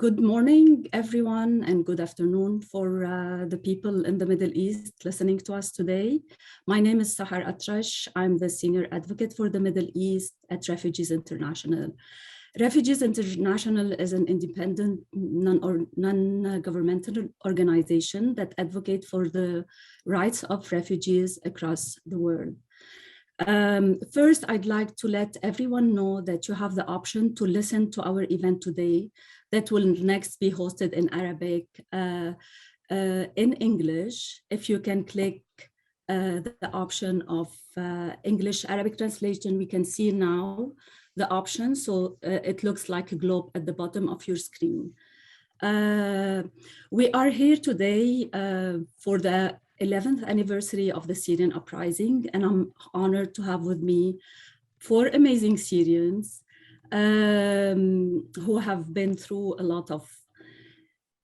Good morning, everyone, and good afternoon for the people in the Middle East listening to us today. My name is Sahar Atrache. I'm the Senior Advocate for the Middle East at Refugees International. Refugees International is an independent, non-governmental organization that advocates for the rights of refugees across the world. First, I'd like to let everyone know that you have the option to listen to our event today that will next be hosted in Arabic, in English. If you can click the option of English-Arabic translation, we can see now the option. So it looks like a globe at the bottom of your screen. We are here today for the 11th anniversary of the Syrian uprising, and I'm honored to have with me 4 amazing Syrians who have been through a lot of,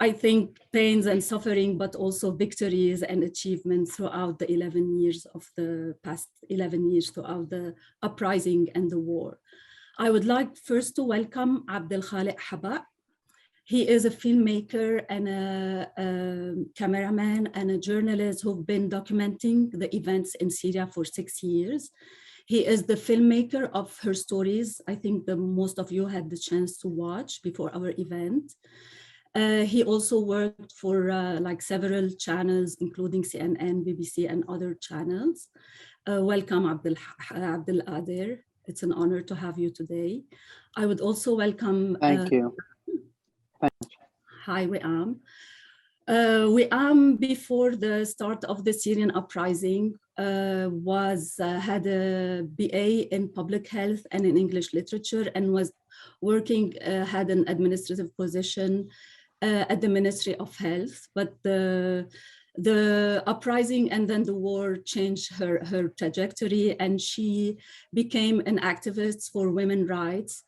I think, pains and suffering, but also victories and achievements throughout the 11 years of the past 11 years throughout the uprising and the war. I would like first to welcome Abdel Kader Habak. He is a filmmaker and a cameraman and a journalist who've been documenting the events in Syria for 6 years. He is the filmmaker of her stories. I think most of you had the chance to watch before our event. He also worked for like several channels, including CNN, BBC, and other channels. Welcome, Abdel Kader. It's an honor to have you today. I would also welcome. Thank you. Hi, Weam. Weam, before the start of the Syrian uprising, had a BA in public health and in English literature, and was working, had an administrative position at the Ministry of Health. But the uprising and then the war changed her trajectory, and she became an activist for women's rights.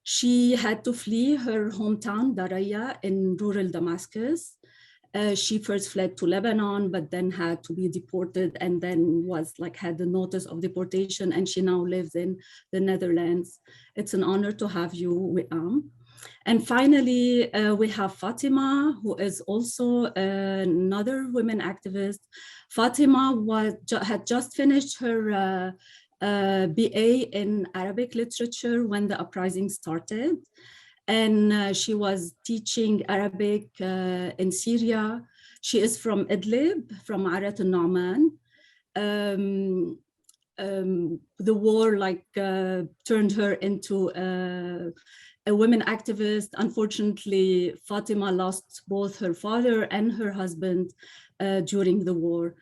She had to flee her hometown, Daraya, in rural Damascus. She first fled to Lebanon, but then had to be deported, and then had the notice of deportation, and she now lives in the Netherlands. It's an honor to have you, Weam. And finally, we have Fatima, who is also another women activist. Fatima had just finished her BA in Arabic literature when the uprising started. And she was teaching Arabic in Syria. She is from Idlib, from Arat al-Nu'man. The war turned her into a women activist. Unfortunately, Fatima lost both her father and her husband during the war.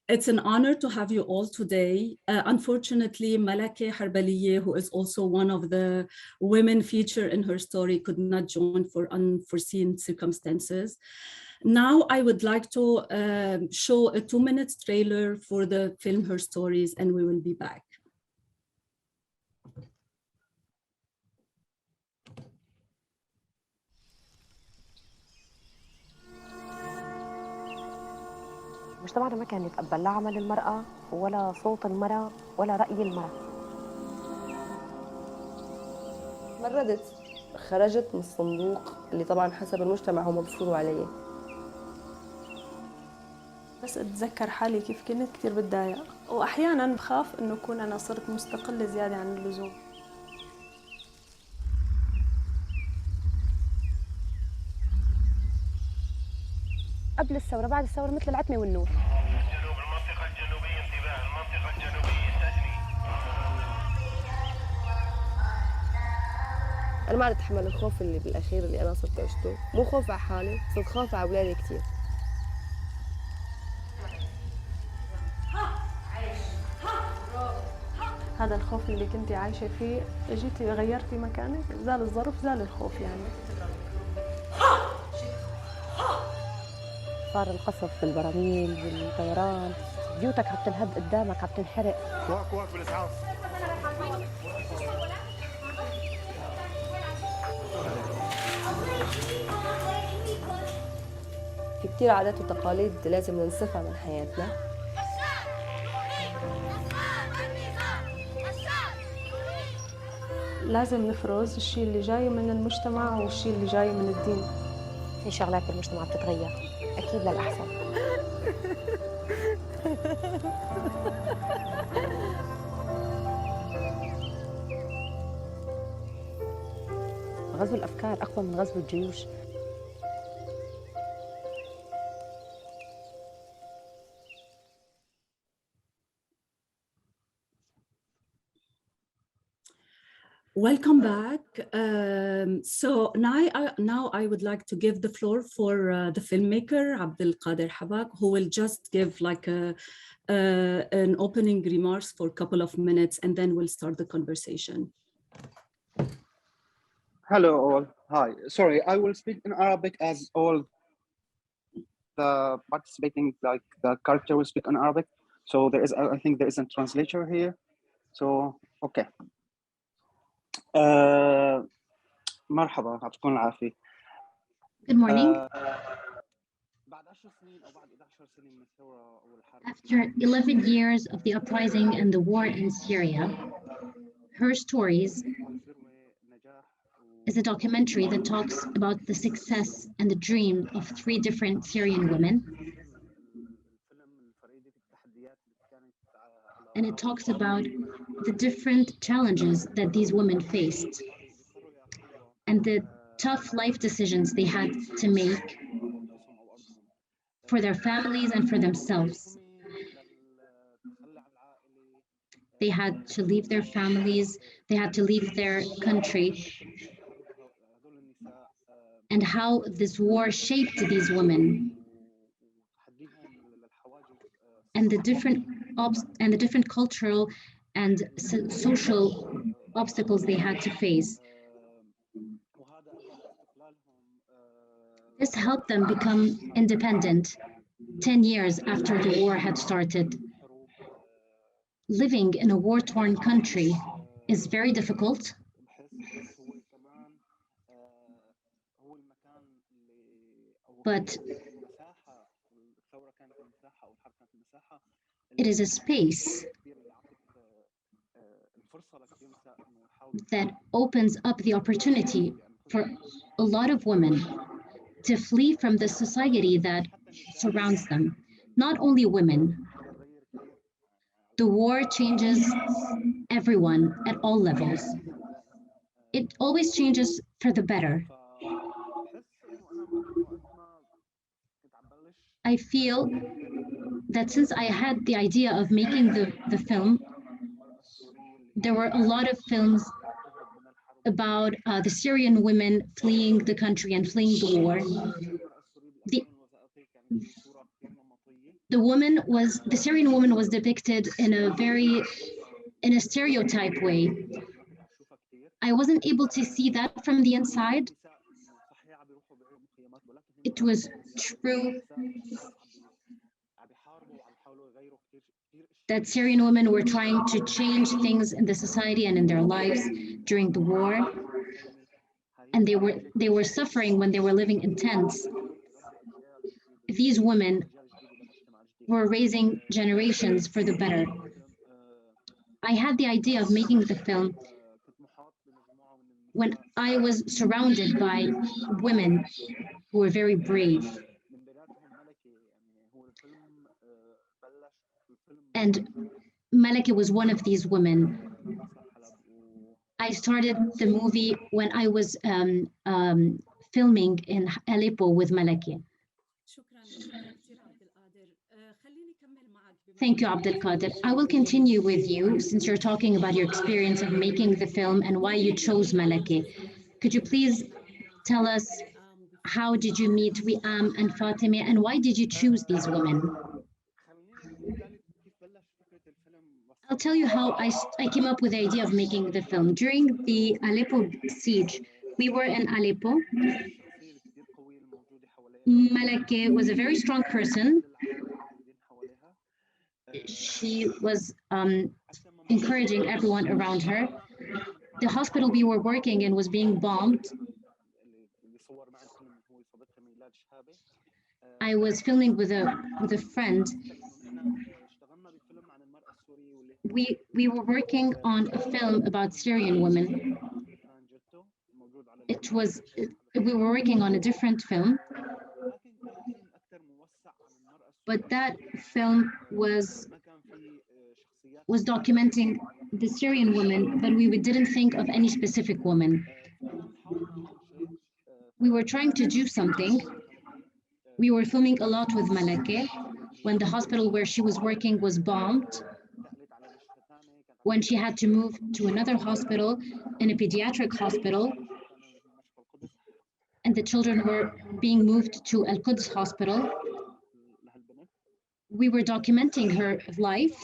It's an honor to have you all today. Unfortunately, Malakeh Harbaliye, who is also one of the women featured in her story, could not join for unforeseen circumstances. Now, I would like to show a 2-minute trailer for the film Her Stories, and we will be back. مجتمعنا ما كان يتقبل لا عمل المرأة ولا صوت المرأة ولا رأي المرأة. مردت خرجت من الصندوق اللي طبعا حسب المجتمع هو مفروض علي. بس اتذكر حالي كيف كنت كثير بتضايق، واحيانا بخاف انه اكون انا صرت مستقلة زيادة عن اللزوم. قبل الثورة بعد الثورة مثل العتمة والنور. الجنوب المنطقة الجنوبية انتباه، المنطقة الجنوبية استثني. أنا ما عاد أتحمل الخوف اللي بالأخير اللي أنا صرت عشته، مو خوف على حالي، صرت خايفة على أولادي كثير. هذا الخوف اللي كنتي عايشة فيه، اجيتي غيرتي مكانك، زال الظرف زال الخوف يعني. صار القصف بالبراميل بالطيران، بيوتك عم تنهد قدامك عم تنحرق. واقف بالإسعاف. في كثير عادات وتقاليد لازم ننسفها من حياتنا. لازم نفرز الشيء اللي جاي من المجتمع والشيء اللي جاي من الدين. في شغلات بالمجتمع بتتغير أكيد للأحسن. غزو الأفكار أقوى من غزو الجيوش. Welcome back. So now I would like to give the floor for the filmmaker Abdel Kader Habak, who will just give like an opening remarks for a couple of minutes, and then we'll start the conversation. Hello all. Hi. Sorry, I will speak in Arabic as all the participating, like the character will speak in Arabic. So I think there is a translator here. So okay. مرحبا، يعطيكم العافية. Good morning. After 11 years of the uprising and the war in Syria, her stories is a documentary that talks about the success and the dream of 3 different Syrian women. And it talks about the different challenges that these women faced and the tough life decisions they had to make for their families and for themselves. They had to leave their families, they had to leave their country, and how this war shaped these women and the different cultural and social obstacles they had to face. This helped them become independent 10 years after the war had started. Living in a war-torn country is very difficult. But it is a space that opens up the opportunity for a lot of women to flee from the society that surrounds them. Not only women. The war changes everyone at all levels. It always changes for the better. I feel that since I had the idea of making the film, there were a lot of films about the Syrian women fleeing the country and fleeing the war. The Syrian woman was depicted in a stereotype way. I wasn't able to see that from the inside. It was true that Syrian women were trying to change things in the society and in their lives during the war. And they were suffering when they were living in tents. These women were raising generations for the better. I had the idea of making the film when I was surrounded by women who were very brave. And Malakeh was one of these women. I started the movie when I was filming in Aleppo with Malakeh. Thank you, Abdel Kader. I will continue with you since you're talking about your experience of making the film and why you chose Malakeh. Could you please tell us how did you meet Weam and Fatmeh and why did you choose these women? I'll tell you how I came up with the idea of making the film. During the Aleppo siege, we were in Aleppo. Malakeh was a very strong person. She was encouraging everyone around her. The hospital we were working in was being bombed. I was filming with a friend. We were working on a film about Syrian women. We were working on a different film. but that film was documenting the Syrian women, but we didn't think of any specific woman. We were trying to do something. We were filming a lot with Malakeh when the hospital where she was working was bombed, when she had to move to another hospital, in a pediatric hospital, and the children were being moved to Al-Quds hospital. We were documenting her life.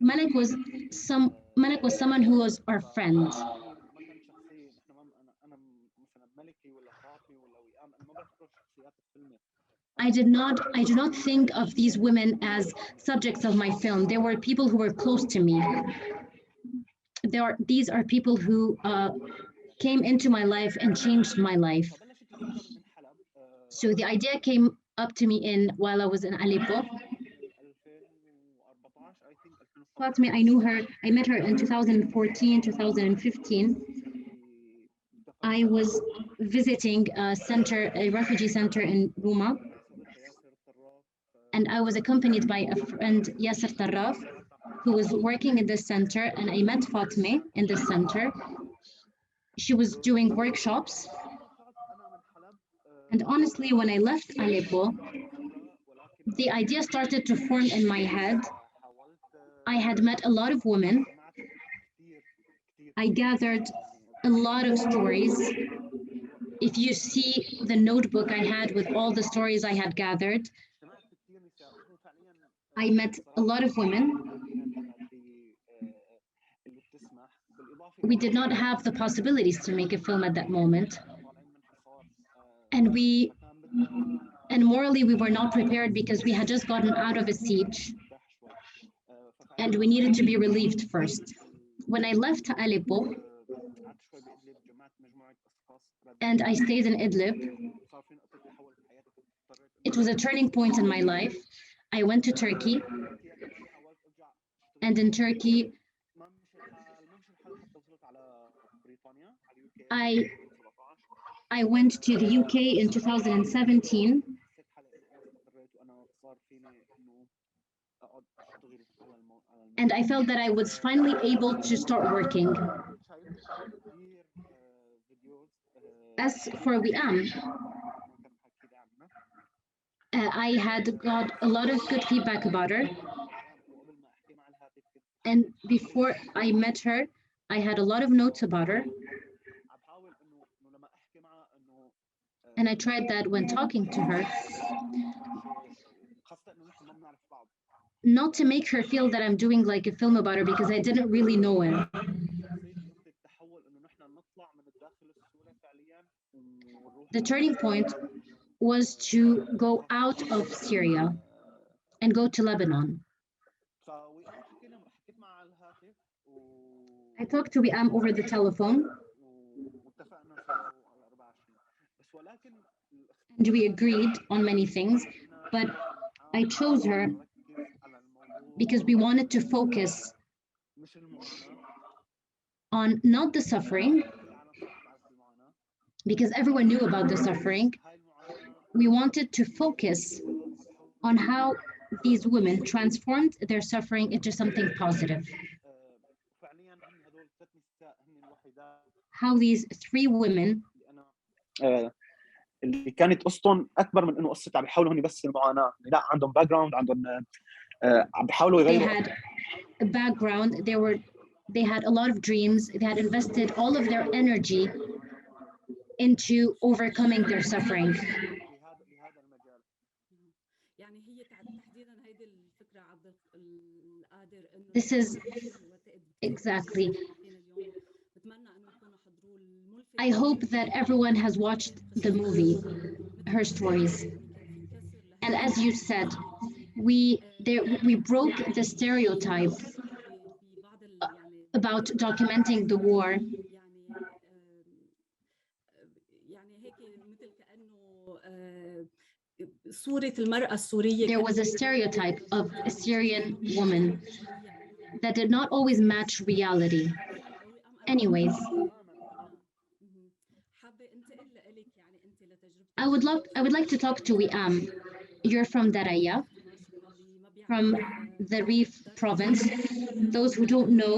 Malak was someone who was our friend. I do not think of these women as subjects of my film. They were people who were close to me. These are people who came into my life and changed my life. So the idea came up to me while I was in Aleppo. Fatmeh, I met her in 2014, 2015. I was visiting a refugee center in Ruma, and I was accompanied by a friend, Yasser Tarraf, who was working in this center, and I met Fatmeh in this center. She was doing workshops. And honestly, when I left Aleppo, the idea started to form in my head. I had met a lot of women. I gathered a lot of stories. If you see the notebook I had with all the stories I had gathered, I met a lot of women. We did not have the possibilities to make a film at that moment. And morally, we were not prepared because we had just gotten out of a siege and we needed to be relieved first. When I left Aleppo and I stayed in Idlib, it was a turning point in my life. I went to Turkey, and in Turkey, I went to the UK in 2017, and I felt that I was finally able to start working. As for Weam, I had got a lot of good feedback about her. And before I met her, I had a lot of notes about her. And I tried that when talking to her, not to make her feel that I'm doing like a film about her, because I didn't really know her. The turning point was to go out of Syria and go to Lebanon. I talked to Weam over the telephone, and we agreed on many things, but I chose her because we wanted to focus on not the suffering, because everyone knew about the suffering. We wanted to focus on how these women transformed their suffering into something positive. How these three women اللي كانت قصتهم اكبر من انه قصه عم بيحاولوا هن بس المعاناه، لا عندهم باك جراوند، عندهم عم بيحاولوا they يغيروا. had a background, they had a lot of dreams, they had invested all of their energy into overcoming their suffering. This is exactly. I hope that everyone has watched the movie, Her Stories. And as you said, we broke the stereotype about documenting the war. There was a stereotype of a Syrian woman that did not always match reality. Anyways, I would like to talk to Weam. You're from Daraya, from the Rif province. Those who don't know,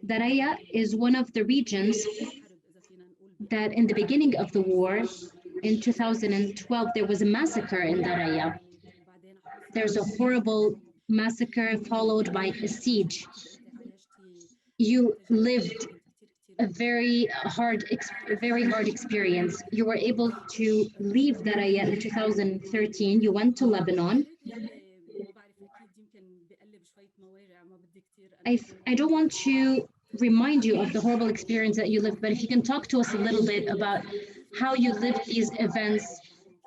Daraya is one of the regions that in the beginning of the war, in 2012, there was a massacre in Daraya. There's a horrible massacre followed by a siege. You lived a very hard experience. You were able to leave Daraya in 2013. You went to Lebanon. I don't want to remind you of the horrible experience that you lived, but if you can talk to us a little bit about how you lived these events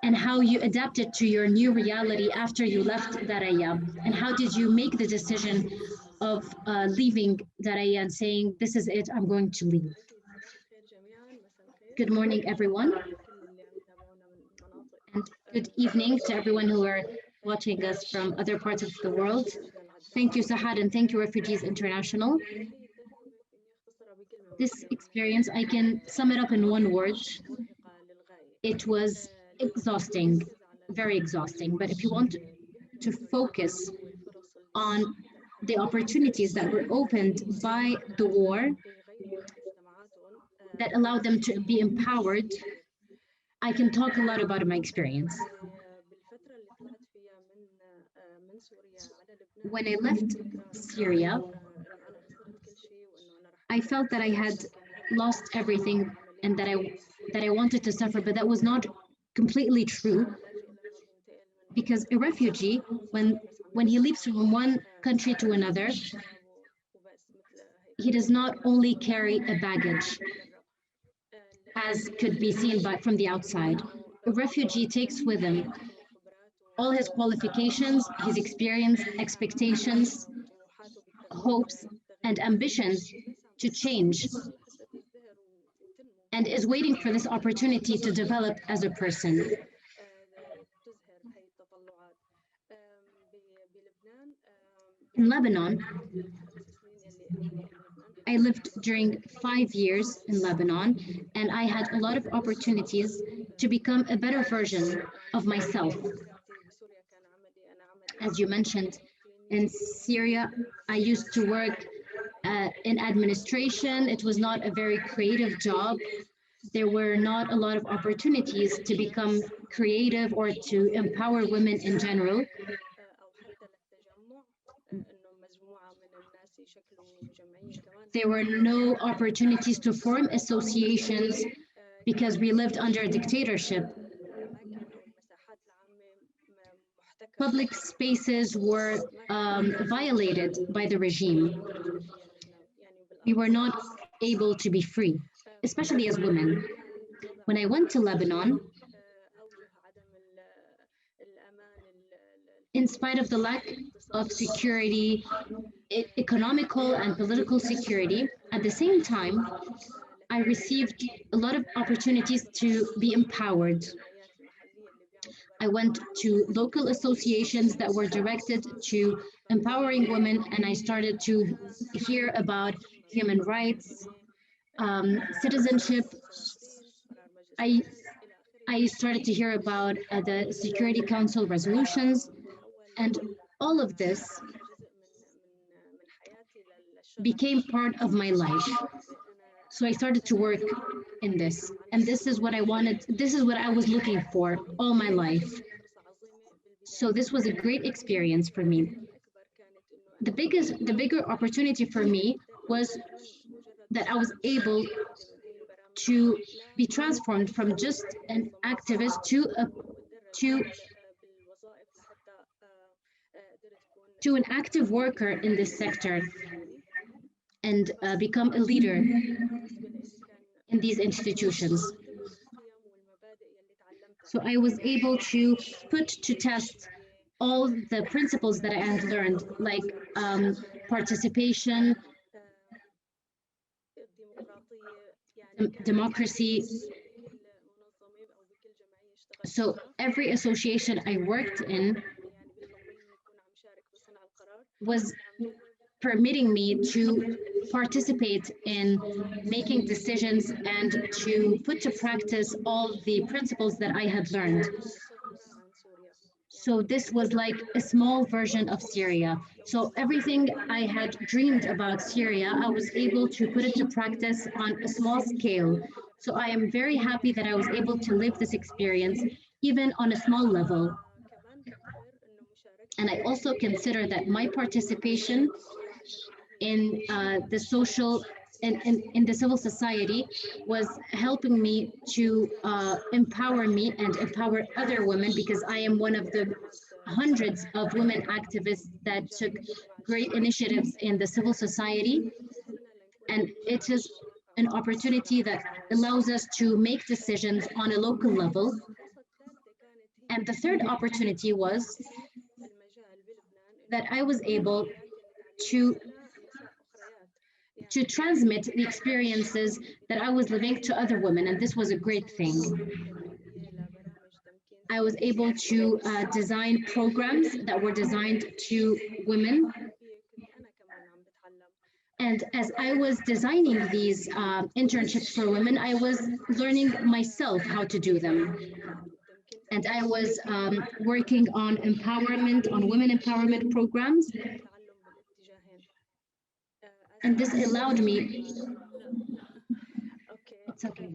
and how you adapted to your new reality after you left Daraya, and how did you make the decision of leaving Daraya and saying, this is it, I'm going to leave. Good morning, everyone. And good evening to everyone who are watching us from other parts of the world. Thank you, Sahar, and thank you, Refugees International. This experience, I can sum it up in one word. It was exhausting, very exhausting. But if you want to focus on the opportunities that were opened by the war that allowed them to be empowered, I can talk a lot about my experience. When I left Syria, I felt that I had lost everything and that I wanted to suffer, but that was not completely true. Because a refugee, when he leaves from one country to another, he does not only carry a baggage, as could be seen from the outside. A refugee takes with him all his qualifications, his experience, expectations, hopes, and ambitions to change, and is waiting for this opportunity to develop as a person. In Lebanon, I lived during 5 years in Lebanon, and I had a lot of opportunities to become a better version of myself. As you mentioned, in Syria, I used to work in administration. It was not a very creative job. There were not a lot of opportunities to become creative or to empower women in general. There were no opportunities to form associations because we lived under a dictatorship. Public spaces were violated by the regime. We were not able to be free, especially as women. When I went to Lebanon, in spite of the lack of security, economical and political security, at the same time, I received a lot of opportunities to be empowered. I went to local associations that were directed to empowering women, and I started to hear about human rights, citizenship. I started to hear about the Security Council resolutions, and all of this became part of my life. So I started to work in this, and this is what I wanted. This is what I was looking for all my life. So this was a great experience for me. The bigger opportunity for me was that I was able to be transformed from just an activist to an active worker in this sector, and become a leader in these institutions. So I was able to put to test all the principles that I had learned, like participation, democracy. So every association I worked in was permitting me to participate in making decisions and to put to practice all the principles that I had learned. So this was like a small version of Syria. So everything I had dreamed about Syria, I was able to put into practice on a small scale. So I am very happy that I was able to live this experience, even on a small level. And I also consider that my participation in the social in the civil society was helping me to empower me and empower other women, because I am one of the hundreds of women activists that took great initiatives in the civil society. And it is an opportunity that allows us to make decisions on a local level. And the third opportunity was that I was able to transmit the experiences that I was living to other women, and this was a great thing. I was able to design programs that were designed to women. And as I was designing these internships for women, I was learning myself how to do them. And I was working on empowerment, on women empowerment programs. And this allowed me, it's okay.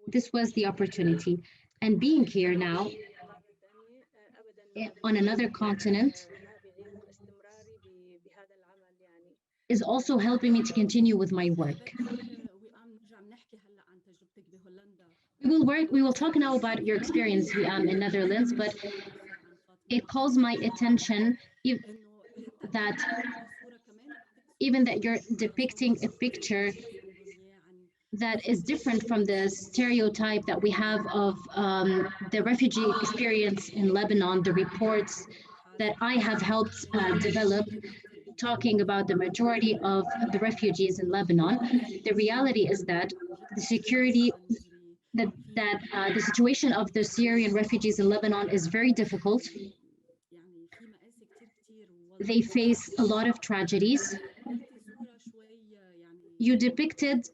This was the opportunity. And being here now on another continent is also helping me to continue with my work. We will talk now about your experience in Netherlands, but it calls my attention that even that you're depicting a picture that is different from the stereotype that we have of the refugee experience in Lebanon, the reports that I have helped develop, talking about the majority of the refugees in Lebanon. The reality is that the security, the situation of the Syrian refugees in Lebanon is very difficult. They face a lot of tragedies. You depicted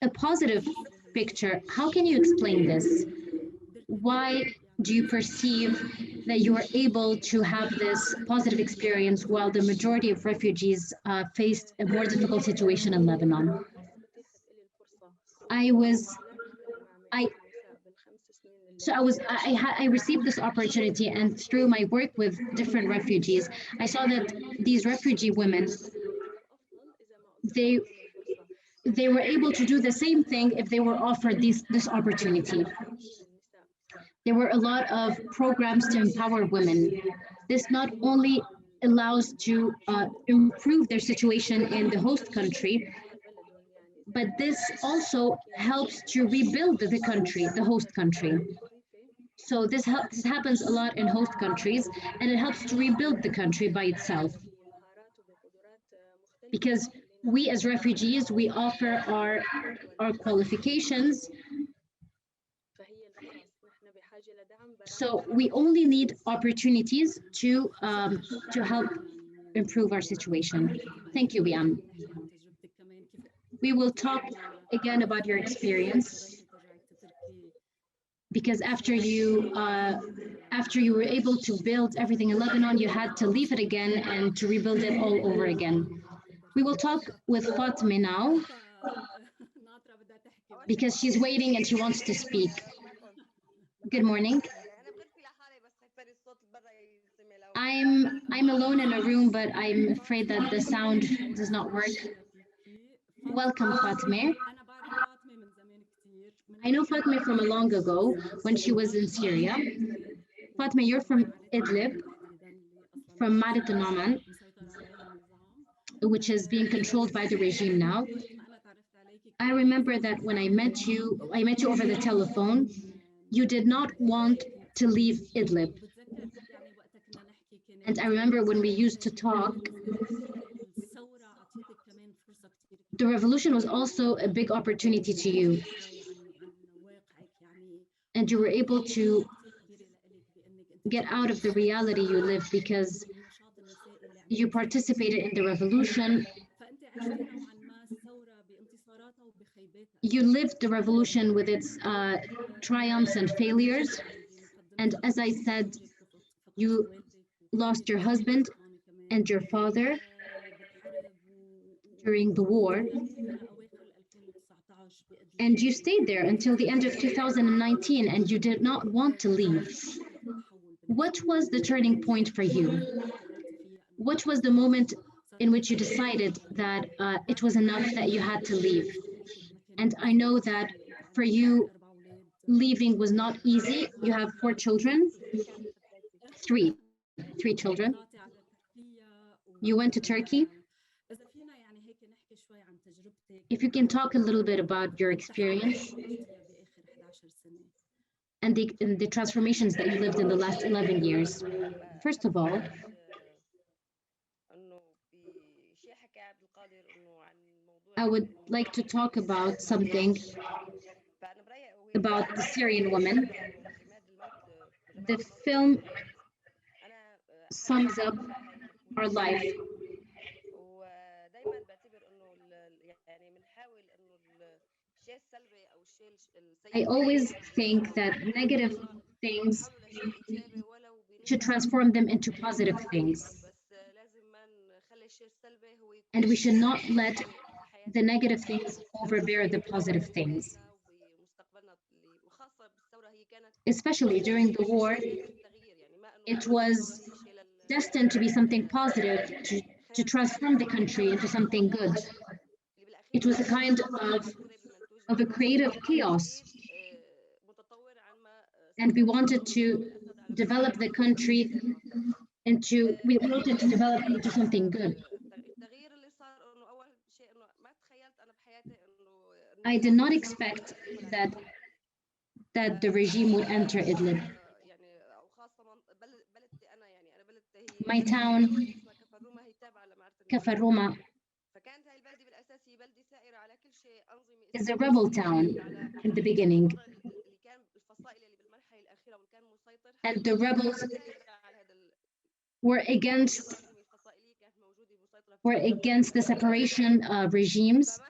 a positive picture. How can you explain this? Why do you perceive that you are able to have this positive experience while the majority of refugees faced a more difficult situation in Lebanon? I received this opportunity, and through my work with different refugees, I saw that these refugee women, they were able to do the same thing if they were offered this opportunity. There were a lot of programs to empower women. This not only allows to improve their situation in the host country, but this also helps to rebuild the country, the host country. So this happens a lot in host countries, and it helps to rebuild the country by itself. Because we as refugees, we offer our qualifications. So we only need opportunities to help improve our situation. Thank you, Weam. We will talk again about your experience, because after you were able to build everything in Lebanon, you had to leave it again and to rebuild it all over again. We will talk with Fatmeh now, because she's waiting and she wants to speak. Good morning. I'm alone in a room, but I'm afraid that the sound does not work. Welcome, Fatmeh. I know Fatmeh from a long ago when she was in Syria. Fatmeh, you're from Idlib, from Marit al-Numan, which is being controlled by the regime now. I remember that when I met you over the telephone. You did not want to leave Idlib. And I remember when we used to talk, the revolution was also a big opportunity to you. And you were able to get out of the reality you live because you participated in the revolution. You lived the revolution with its triumphs and failures. And as I said, you lost your husband and your father during the war. And you stayed there until the end of 2019, and you did not want to leave. What was the turning point for you? What was the moment in which you decided that it was enough, that you had to leave? And I know that for you, leaving was not easy. You have 4 children, three children. You went to Turkey. If you can talk a little bit about your experience and the transformations that you lived in the last 11 years. First of all, I would like to talk about something about the Syrian women. The film sums up our life. I always think that negative things should transform them into positive things. And we should not let the negative things overbear the positive things. Especially during the war, it was destined to be something positive, to transform the country into something good. It was a kind of a creative chaos. And we wanted to develop the country we wanted to develop into something good. I did not expect that the regime would enter Idlib. My town, Kafaruma, is a rebel town in the beginning. And the rebels were against the separation regimes.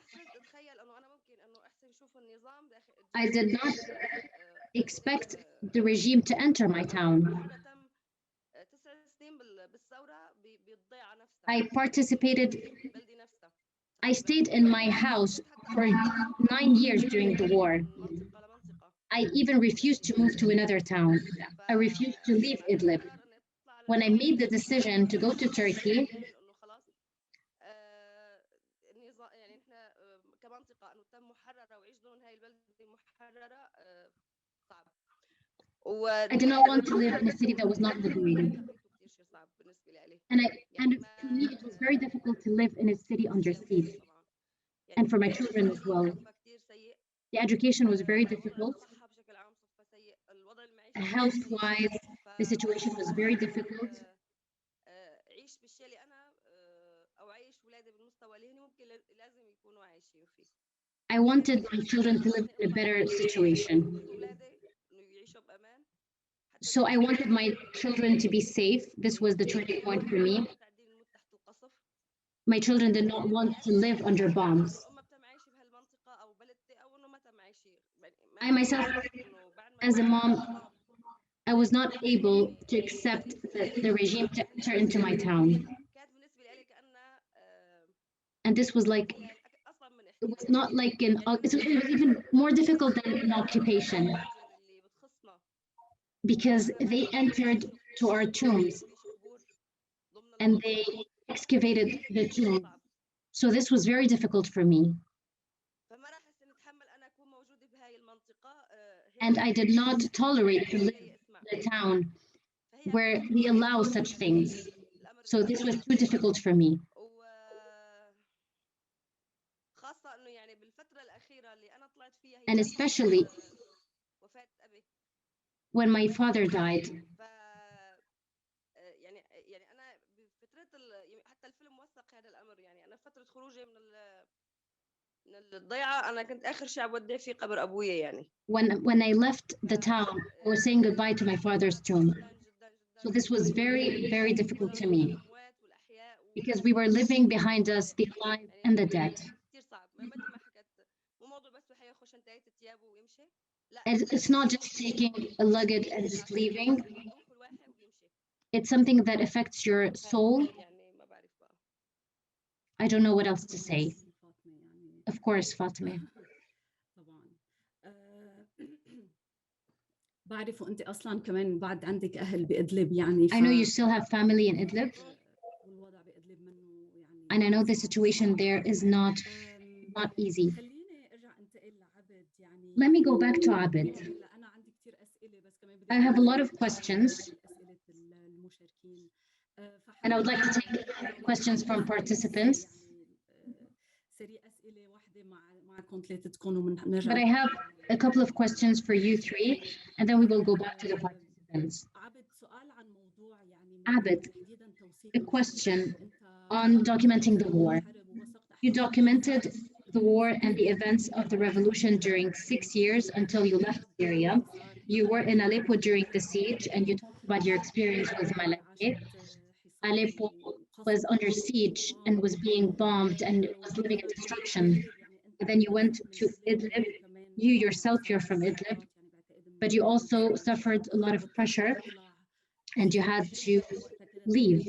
I did not expect the regime to enter my town. I stayed in my house for 9 years during the war. I even refused to move to another town. I refused to leave Idlib. When I made the decision to go to Turkey, I did not want to live in a city that was not liberated. And for me, it was very difficult to live in a city under siege. And for my children as well. The education was very difficult. Health-wise, the situation was very difficult. I wanted my children to live in a better situation. So I wanted my children to be safe. This was the turning point for me. My children did not want to live under bombs. I myself, as a mom, I was not able to accept the regime to enter into my town. And this was like, it was not like it was even more difficult than an occupation, because they entered to our tombs and they excavated the tomb. So this was very difficult for me. And I did not tolerate to live in a town where we allow such things. So this was too difficult for me. And especially when my father died. When I left the town, I was saying goodbye to my father's tomb. So this was very, very difficult to me because we were living behind us the alive and the dead. And it's not just taking a luggage and just leaving. It's something that affects your soul. I don't know what else to say. Of course, Fatmeh. طبعا بعرف وانت اصلا كمان بعد عندك اهل بادلب يعني I know you still have family in Idlib, والوضع بادلب منه يعني and I know the situation there is not easy. خليني ارجع انتقل لعبد يعني Let me go back to Abid. هلا انا عندي كثير اسئله بس كمان بدي I have a lot of questions, اسئله المشاركين and I would like to take questions from participants. سري اسئله واحده معكم ثلاثتكم وبنرجع. But I have a couple of questions for you three, and then we will go back to the participants. عبد سؤال عن موضوع يعني Abid, تحديدا توثيق a question on documenting the war. You documented the war and the events of the revolution during 6 years until you left Syria. You were in Aleppo during the siege, and you talked about your experience with Malakeh. Aleppo was under siege and was being bombed and was living in destruction. And then you went to Idlib. You yourself, you're from Idlib, but you also suffered a lot of pressure and you had to leave.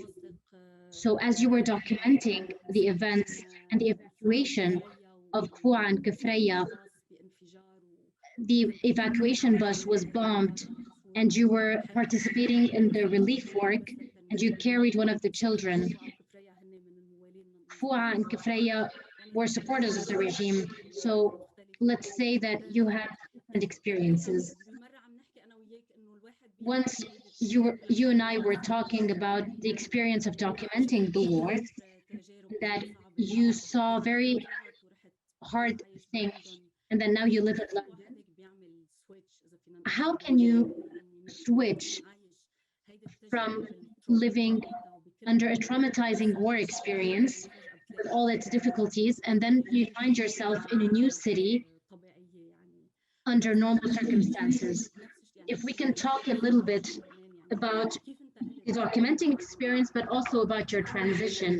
So as you were documenting the events and the evacuation of Kfua and Kafraya, the evacuation bus was bombed and you were participating in the relief work and you carried one of the children. Kfua and Kafraya were supporters of the regime. So let's say that you had different experiences. Once you and I were talking about the experience of documenting the war, that you saw very hard things, and then now you live in London. How can you switch from living under a traumatizing war experience with all its difficulties, and then you find yourself in a new city under normal circumstances? If we can talk a little bit about the documenting experience, but also about your transition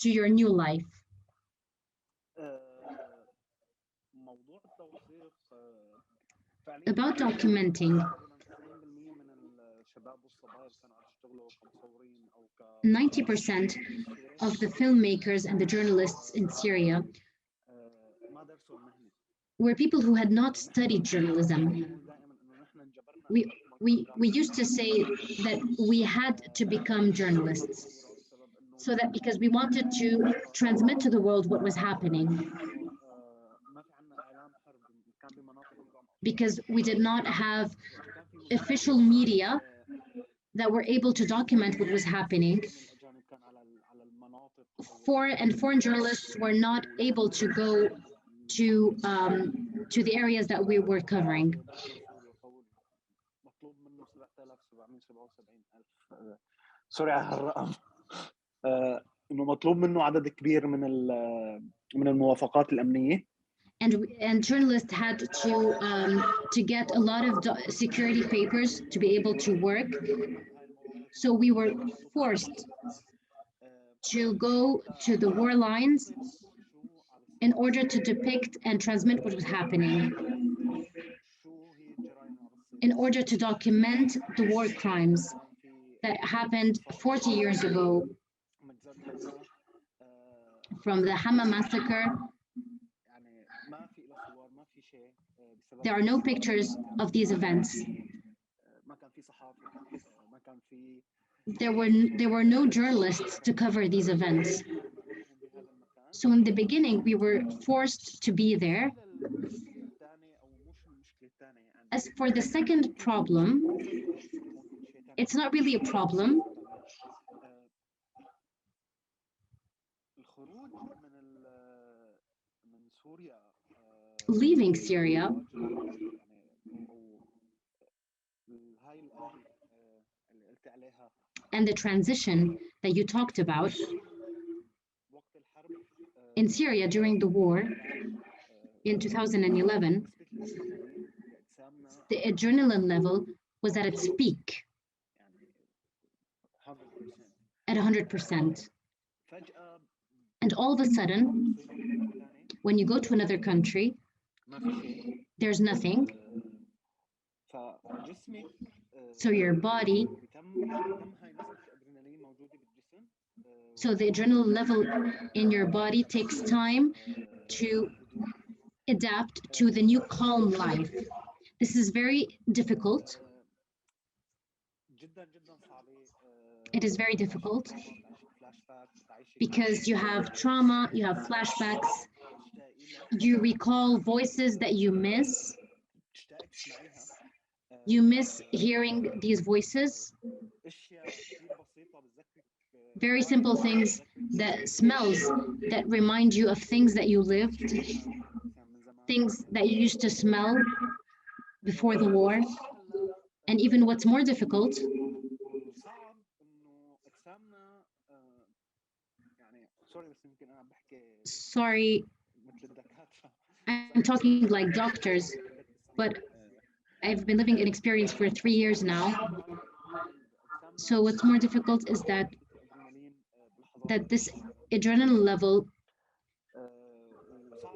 to your new life. About documenting, 90% of the filmmakers and the journalists in Syria were people who had not studied journalism. We used to say that we had to become journalists, so that because we wanted to transmit to the world what was happening. Because we did not have official media that were able to document what was happening. Foreign journalists were not able to go to the areas that we were covering. سوري على الرقم. انه مطلوب منه عدد كبير من الموافقات الامنيه. And journalists had to get a lot of security papers to be able to work. So we were forced to go to the war lines in order to depict and transmit what was happening, in order to document the war crimes that happened 40 years ago, from the Hama massacre. There are no pictures of these events. There were no journalists to cover these events. So in the beginning, we were forced to be there. As for the second problem, it's not really a problem. Leaving Syria and the transition that you talked about in Syria during the war in 2011, the adrenaline level was at its peak. at 100%. And all of a sudden, when you go to another country, there's nothing. So your body, so the adrenaline level in your body takes time to adapt to the new calm life. This is very difficult. It is very difficult because you have trauma, you have flashbacks, you recall voices that you miss. You miss hearing these voices. Very simple things, that smells that remind you of things that you lived, things that you used to smell before the war. And even what's more difficult, sorry, I'm talking like doctors, but I've been living in experience for 3 years now. So what's more difficult is that this adrenaline level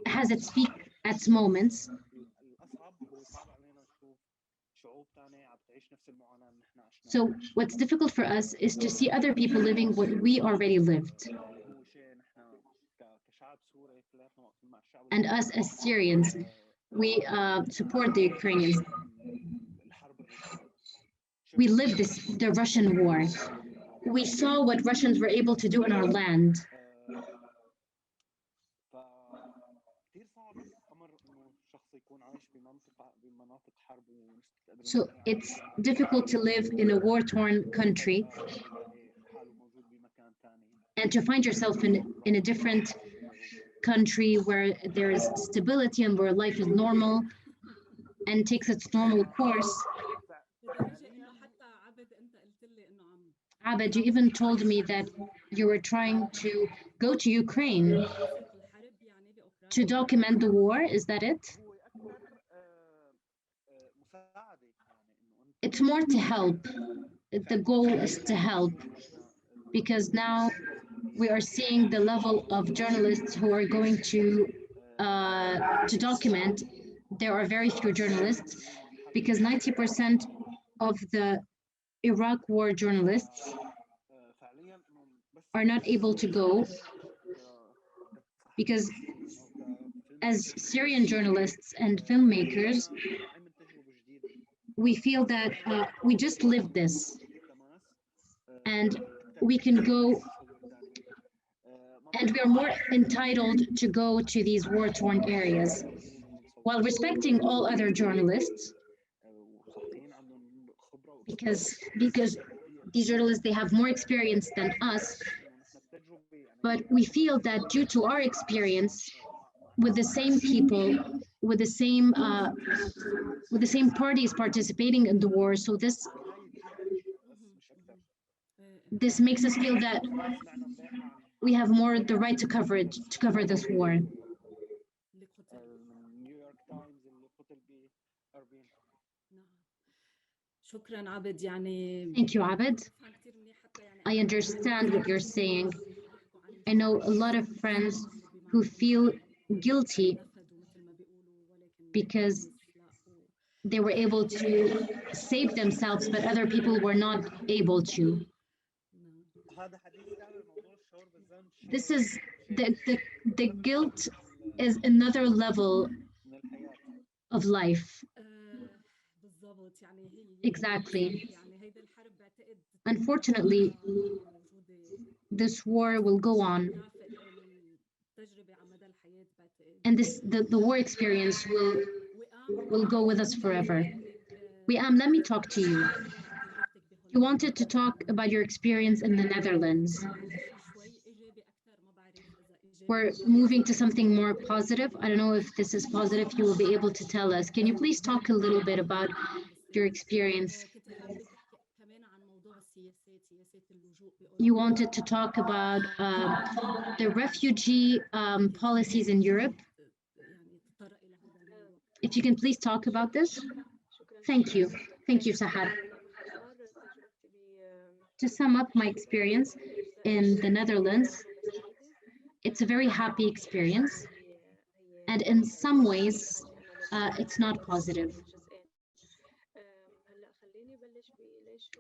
has its peak at moments. So what's difficult for us is to see other people living what we already lived. And us as Syrians, we support the Ukrainians. We lived the Russian war. We saw what Russians were able to do in our land. So it's difficult to live in a war-torn country and to find yourself in a different country where there is stability and where life is normal and takes its normal course. Abed, you even told me that you were trying to go to Ukraine to document the war. Is that it? It's more to help. The goal is to help, because now we are seeing the level of journalists who are going to document. There are very few journalists, because 90% of the Iraq war journalists are not able to go, because as Syrian journalists and filmmakers, we feel that we just lived this and we can go, and we are more entitled to go to these war-torn areas while respecting all other journalists, because these journalists, they have more experience than us. But we feel that due to our experience with the same people, with the same parties participating in the war, so this makes us feel that we have more the right to cover this war. Thank you, Abed. I understand what you're saying. I know a lot of friends who feel guilty because they were able to save themselves, but other people were not able to. This is the guilt is another level of life. Exactly. Unfortunately, this war will go on, and the war experience will go with us forever. Weam, let me talk to you. You wanted to talk about your experience in the Netherlands. We're moving to something more positive. I don't know if this is positive. You will be able to tell us. Can you please talk a little bit about your experience? You wanted to talk about the refugee policies in Europe. If you can please talk about this. Thank you. Thank you, Sahar. To sum up my experience, in the Netherlands, it's a very happy experience. And in some ways, it's not positive.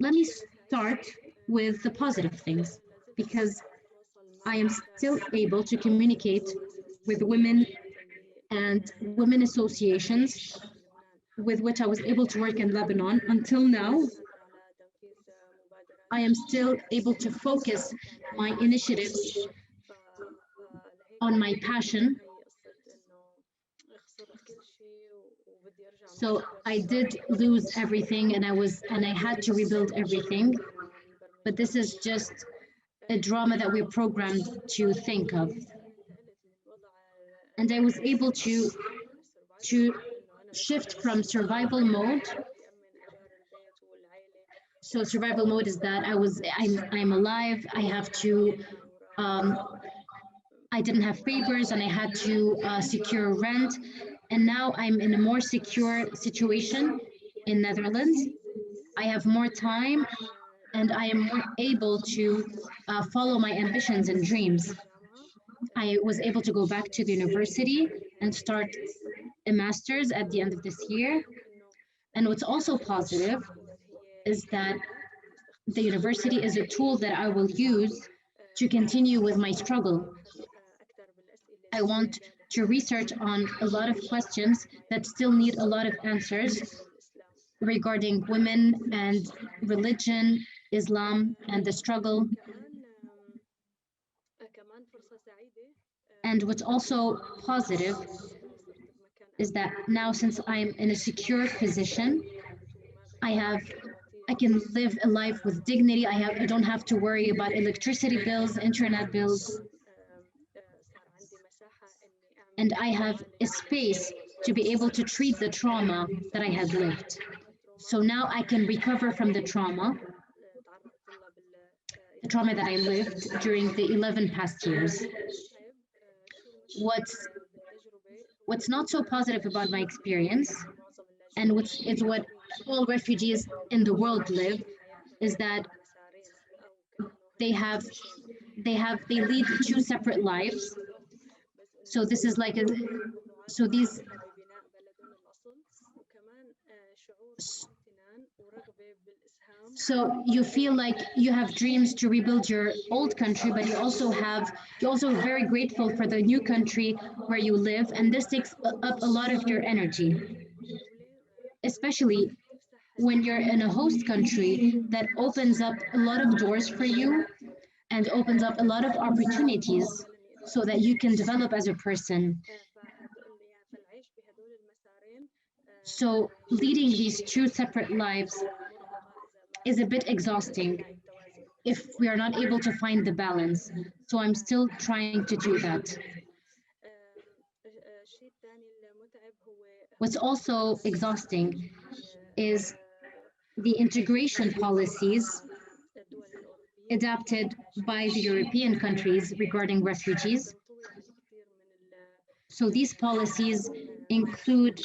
Let me start with the positive things, because I am still able to communicate with women and women associations with which I was able to work in Lebanon. Until now, I am still able to focus my initiatives on my passion. So I did lose everything, and I had to rebuild everything. But this is just a drama that we're programmed to think of. And I was able to shift from survival mode. So survival mode is that I'm alive. I have to. I didn't have papers, and I had to secure rent. And now I'm in a more secure situation in Netherlands. I have more time, and I am more able to follow my ambitions and dreams. I was able to go back to the university and start a master's at the end of this year. And what's also positive is that the university is a tool that I will use to continue with my struggle. I want to research on a lot of questions that still need a lot of answers regarding women and religion, Islam, and the struggle. And what's also positive is that now, since I'm in a secure position, I can live a life with dignity. I don't have to worry about electricity bills, internet bills. And I have a space to be able to treat the trauma that I had lived. So now I can recover from the trauma that I lived during the 11 past years. What's not so positive about my experience, and what all refugees in the world live, is that they lead two separate lives. So this is like so you feel like you have dreams to rebuild your old country, but you're also very grateful for the new country where you live, and this takes up a lot of your energy, especially when you're in a host country that opens up a lot of doors for you and opens up a lot of opportunities so that you can develop as a person. So leading these two separate lives is a bit exhausting if we are not able to find the balance. So I'm still trying to do that. What's also exhausting is the integration policies adapted by the European countries regarding refugees. So these policies include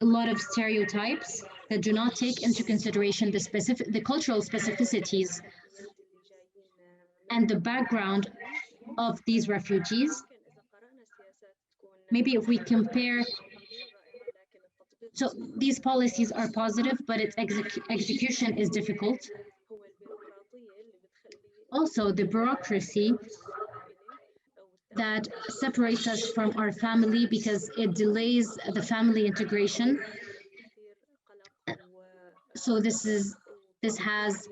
a lot of stereotypes that do not take into consideration the cultural specificities and the background of these refugees. Maybe if we compare, so these policies are positive, but its execution is difficult. Also, the bureaucracy that separates us from our family because it delays the family integration. So this has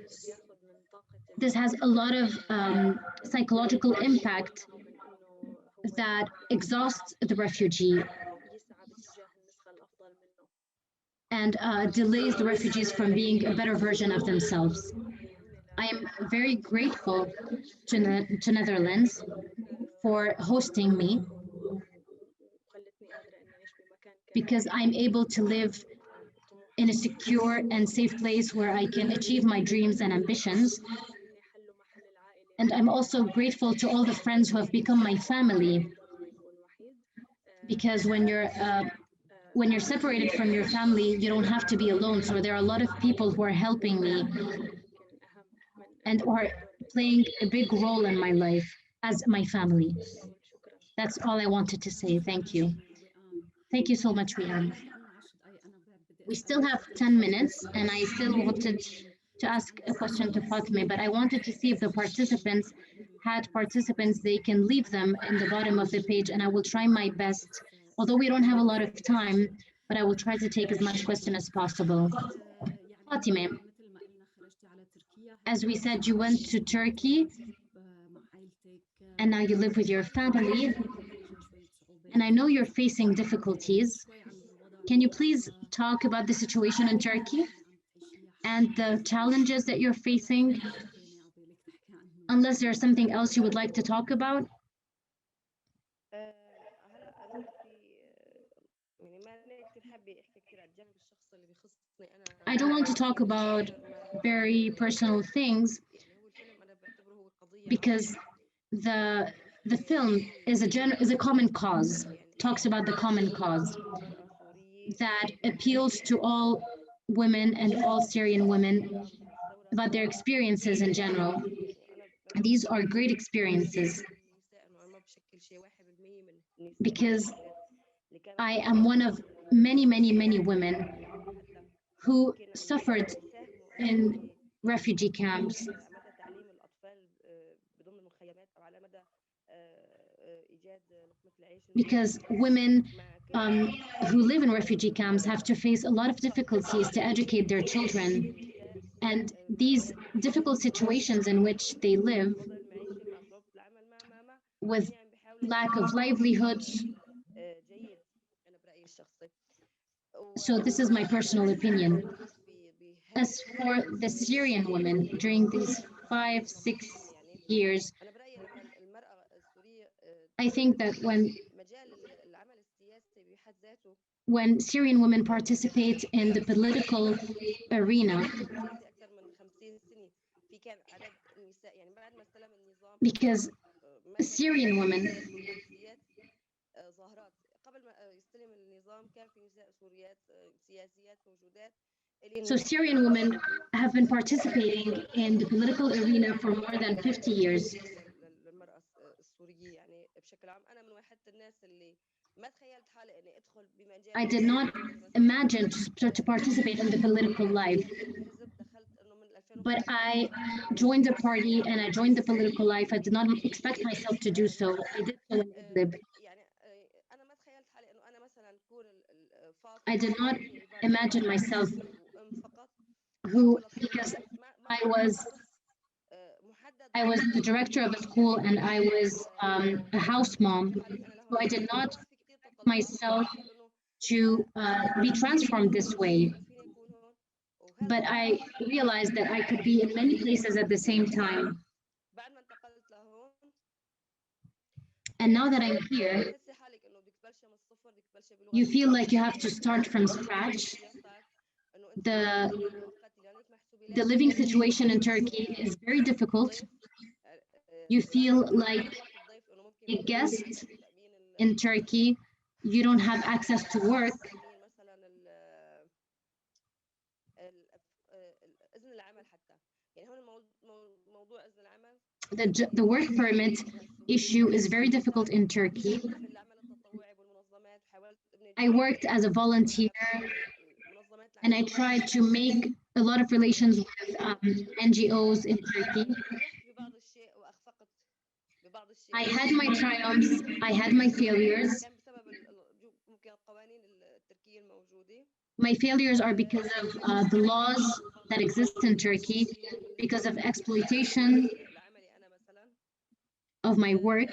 a lot of psychological impact that exhausts the refugee and delays the refugees from being a better version of themselves. I am very grateful to Netherlands for hosting me, because I'm able to live in a secure and safe place where I can achieve my dreams and ambitions. And I'm also grateful to all the friends who have become my family, because when you're separated from your family, you don't have to be alone. So there are a lot of people who are helping me, and or playing a big role in my life as my family. That's all I wanted to say. Thank you. Thank you so much, Weam. We still have 10 minutes, and I still wanted to ask a question to Fatmeh, but I wanted to see if the participants had participants. They can leave them in the bottom of the page, and I will try my best, although we don't have a lot of time, but I will try to take as much question as possible. Fatmeh, as we said, you went to Turkey, and now you live with your family, and I know you're facing difficulties. Can you please talk about the situation in Turkey and the challenges that you're facing? Unless there's something else you would like to talk about. I don't want to talk about very personal things because the film is a common cause, talks about the common cause that appeals to all women and all Syrian women about their experiences in general. These are great experiences because I am one of many, many, many women who suffered in refugee camps. Because women who live in refugee camps have to face a lot of difficulties to educate their children. And these difficult situations in which they live with lack of livelihoods. So this is my personal opinion. As for the Syrian women during these 5-6 years, I think that when Syrian women participate in the political arena, because Syrian women Syrian women have been participating in the political arena for more than 50 years. I did not imagine to participate in the political life, but I joined the party and I joined the political life. I did not expect myself to do so. I did so in Idlib. I did not imagine myself because I was the director of a school and I was a house mom. So I did not expect myself to be transformed this way. But I realized that I could be in many places at the same time. And now that I'm here, you feel like you have to start from scratch. The living situation in Turkey is very difficult. You feel like a guest in Turkey. You don't have access to work. The work permit issue is very difficult in Turkey. I worked as a volunteer and I tried to make a lot of relations with NGOs in Turkey. I had my triumphs, I had my failures. My failures are because of the laws that exist in Turkey, because of exploitation of my work.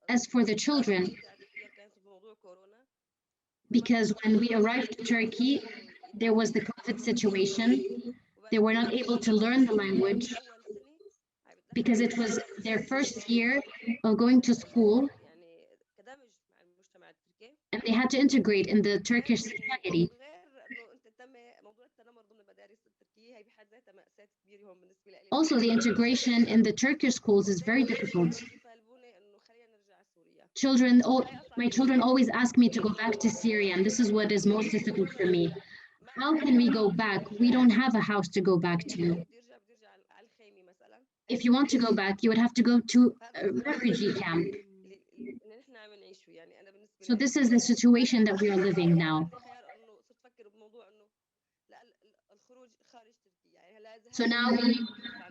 As for the children, because when we arrived to Turkey, there was the COVID situation. They were not able to learn the language because it was their first year of going to school and they had to integrate in the Turkish society. Also, the integration in the Turkish schools is very difficult. My children always ask me to go back to Syria, and this is what is most difficult for me. how can we go back? We don't have a house to go back to. If you want to go back, you would have to go to a refugee camp. So this is the situation that we are living now. So now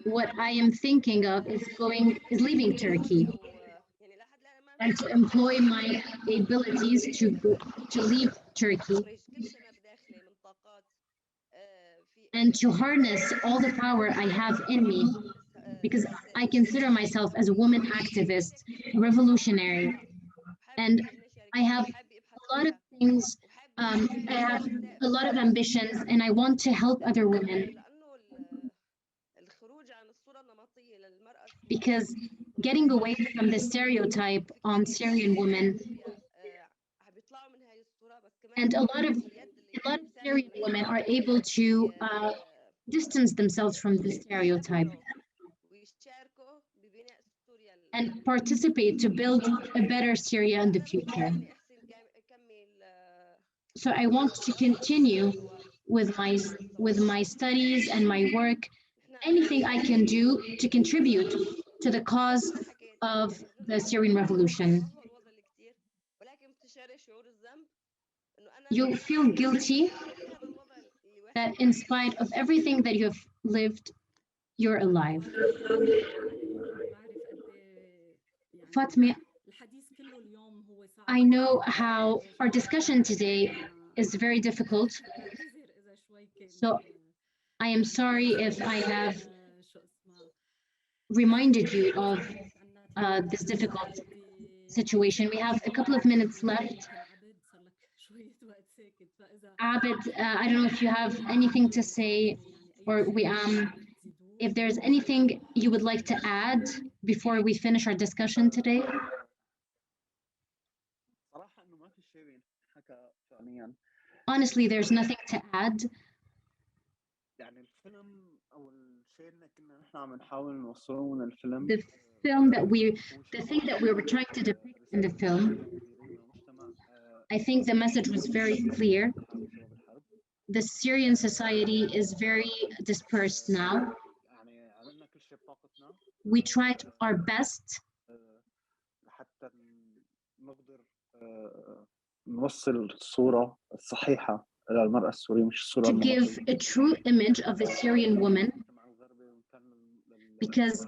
what I am thinking of is leaving Turkey and to employ my abilities to leave Turkey and to harness all the power I have in me, because I consider myself as a woman activist, revolutionary, and I have a lot of things, I have a lot of ambitions, and I want to help other women, because getting away from the stereotype on Syrian women, and a lot of Syrian women are able to distance themselves from the stereotype and participate to build a better Syria in the future. So I want to continue with my studies and my work, anything I can do to contribute to the cause of the Syrian revolution. You feel guilty that in spite of everything that you have lived, you're alive. Fatmeh, I know how our discussion today is very difficult. So I am sorry if I have reminded you of this difficult situation. We have a couple of minutes left. Abed, I don't know if you have anything to say, or if there's anything you would like to add before we finish our discussion today. Honestly, there's nothing to add. The thing that we were trying to depict in the film, I think the message was very clear. The Syrian society is very dispersed now. We tried our best to give a true image of the Syrian woman, because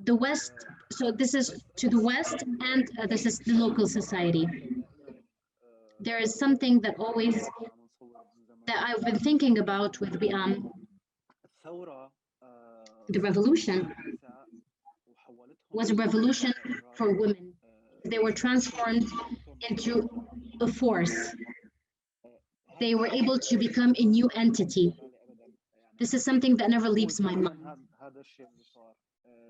the West, so this is to the West, and this is the local society. There is something that I've been thinking about with the revolution was a revolution for women. They were transformed into a force. They were able to become a new entity. This is something that never leaves my mind.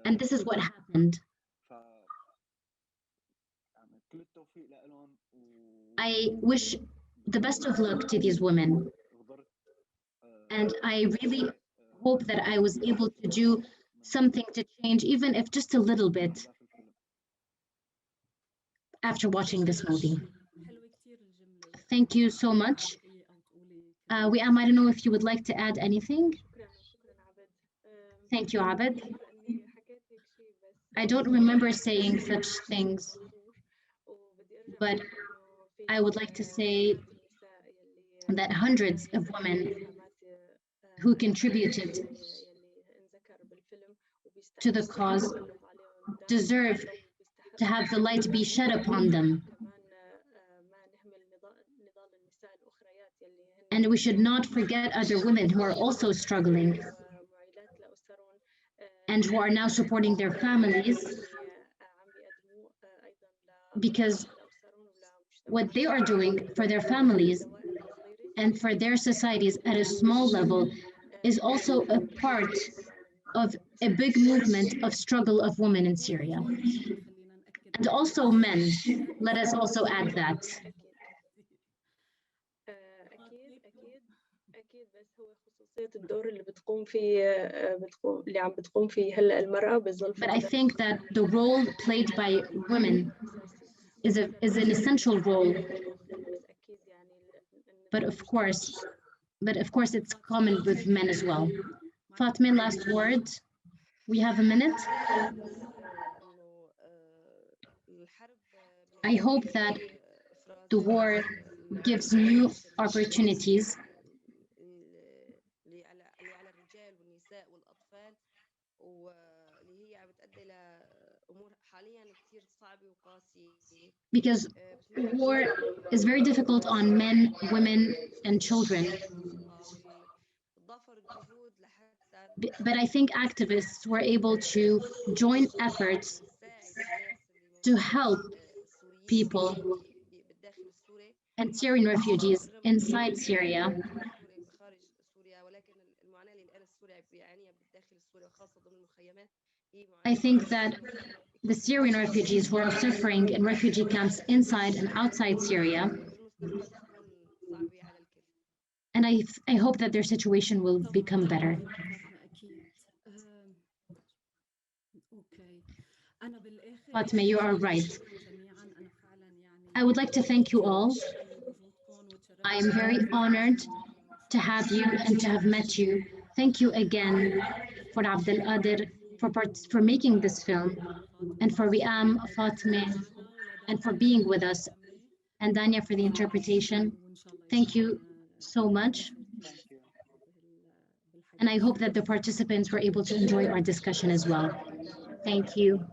And this is what happened. I wish the best of luck to these women. And I really hope that I was able to do something to change, even if just a little bit, after watching this movie. Thank you so much. Weam, I don't know if you would like to add anything. Thank you, Abed. I don't remember saying such things, but I would like to say that hundreds of women who contributed to the cause deserve to have the light be shed upon them. And we should not forget other women who are also struggling and who are now supporting their families, because what they are doing for their families and for their societies at a small level is also a part of a big movement of struggle of women in Syria. And also men, let us also add that. But I think that the role played by women is an essential role. But of course, but of course it's common with men as well. Fatmeh, last word. We have a minute. I hope that the war gives new opportunities because war is very difficult on men, women, and children. But I think activists were able to join efforts to help people and Syrian refugees inside Syria. I think that the Syrian refugees who are suffering in refugee camps inside and outside Syria, and I hope that their situation will become better. Fatmeh, you are right. I would like to thank you all. I am very honored to have you and to have met you. Thank you again for Abdel Kader for making this film, and for Weam, Fatmeh, and for being with us, and Dania for the interpretation. Thank you so much. Thank you. And I hope that the participants were able to enjoy our discussion as well. Thank you.